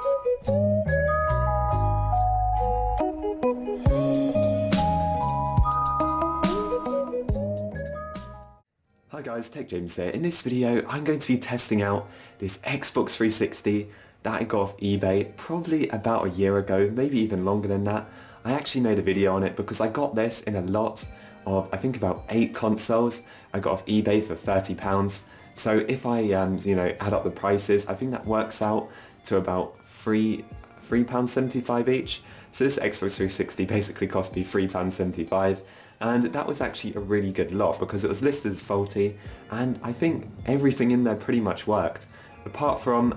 Hi guys, Tech James here. In this video I'm going to be testing out this Xbox 360 that I got off eBay probably about a year ago, maybe even longer than that. I actually made a video on it because I got this in a lot of, I think about 8 consoles I got off eBay for £30. So if I add up the prices, I think that works out to about £3.75 each. So this Xbox 360 basically cost me £3.75, and that was actually a really good lot because it was listed as faulty, and I think everything in there pretty much worked. Apart from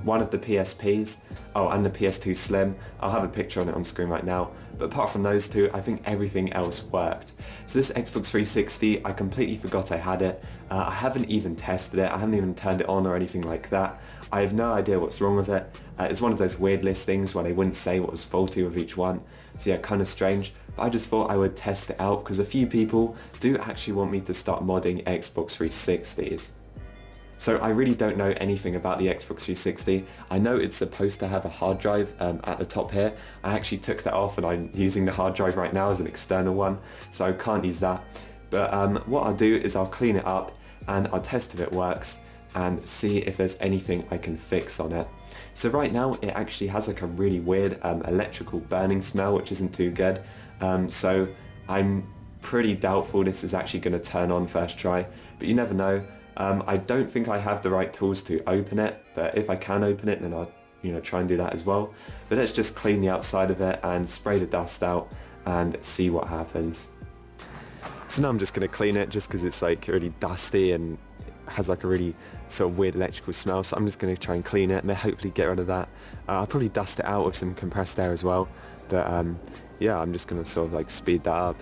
one of the PSPs, and the PS2 Slim. I'll have a picture on it on screen right now. But apart from those two, I think everything else worked. So this Xbox 360, I completely forgot I had it. I haven't even tested it. I haven't even turned it on or anything like that. I have no idea what's wrong with it. It's one of those weird listings where they wouldn't say what was faulty with each one. So yeah, kind of strange. But I just thought I would test it out because a few people do actually want me to start modding Xbox 360s. So I really don't know anything about the Xbox 360. I know it's supposed to have a hard drive at the top here. I actually took that off and I'm using the hard drive right now as an external one, so I can't use that. But what I'll do is I'll clean it up and I'll test if it works and see if there's anything I can fix on it. So right now it actually has like a really weird electrical burning smell, which isn't too good. So I'm pretty doubtful this is actually going to turn on first try, but you never know. I don't think I have the right tools to open it, but if I can open it, then I'll try and do that as well. But let's just clean the outside of it and spray the dust out and see what happens. So now I'm just going to clean it just because it's like really dusty and has like a really sort of weird electrical smell. So I'm just going to try and clean it and hopefully get rid of that. I'll probably dust it out with some compressed air as well. But yeah, I'm just going to sort of like speed that up.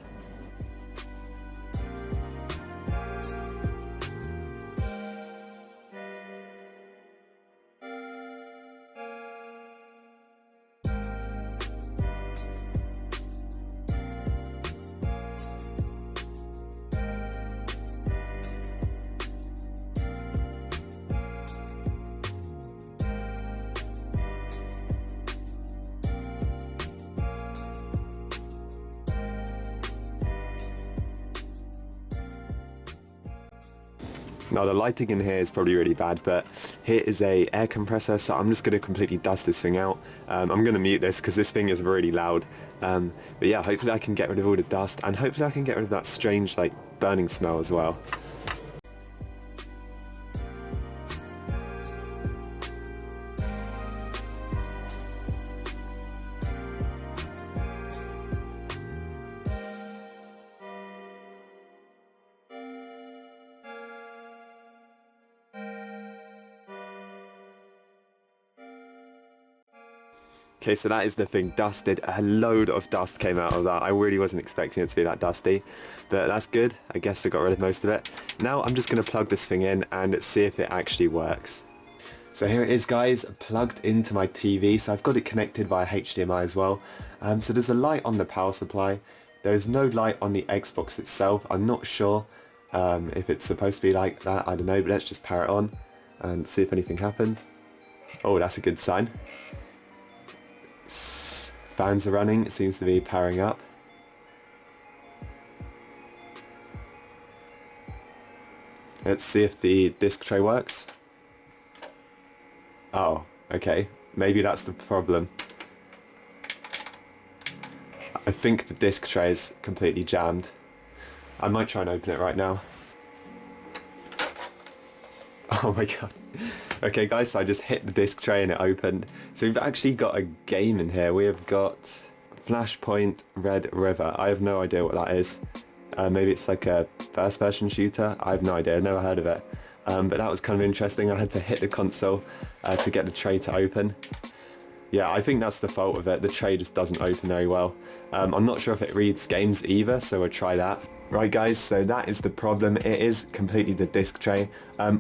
Now the lighting in here is probably really bad, but here is a air compressor, so I'm just going to completely dust this thing out. I'm going to mute this because this thing is really loud. But yeah, hopefully I can get rid of all the dust and hopefully I can get rid of that strange like burning smell as well. Okay, so that is the thing dusted. A load of dust came out of that. I really wasn't expecting it to be that dusty, but that's good. I guess I got rid of most of it. Now I'm just going to plug this thing in and see if it actually works. So here it is, guys, plugged into my TV. So I've got it connected via HDMI as well. So there's a light on the power supply. There's no light on the Xbox itself. I'm not sure if it's supposed to be like that. I don't know, but let's just power it on and see if anything happens. Oh, that's a good sign. Fans are running, it seems to be powering up. Let's see if the disc tray works. Oh, okay. Maybe that's the problem. I think the disc tray is completely jammed. I might try and open it right now. Oh my god. Okay guys, so I just hit the disc tray and it opened. So we've actually got a game in here. We have got Flashpoint Red River. I have no idea what that is. Maybe it's like a first person shooter. I have no idea, I've never heard of it. But that was kind of interesting. I had to hit the console to get the tray to open. Yeah, I think that's the fault of it. The tray just doesn't open very well. I'm not sure if it reads games either, so we'll try that. Right guys, so that is the problem. It is completely the disc tray.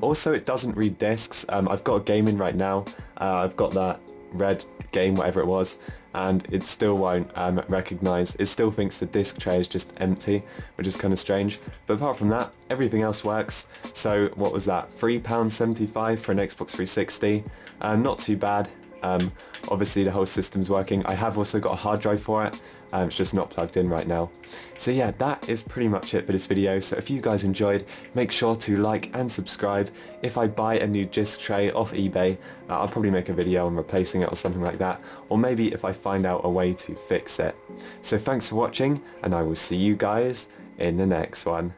Also, it doesn't read discs. I've got a game in right now. I've got that red game, whatever it was, and it still won't recognize. It still thinks the disc tray is just empty, which is kind of strange. But apart from that, everything else works. So what was that? £3.75 for an Xbox 360. Not too bad. Obviously the whole system's working. I have also got a hard drive for it. It's just not plugged in right now. So yeah, that is pretty much it for this video. So if you guys enjoyed, make sure to like and subscribe. If I buy a new disc tray off eBay, I'll probably make a video on replacing it or something like that. Or maybe if I find out a way to fix it. So thanks for watching, and I will see you guys in the next one.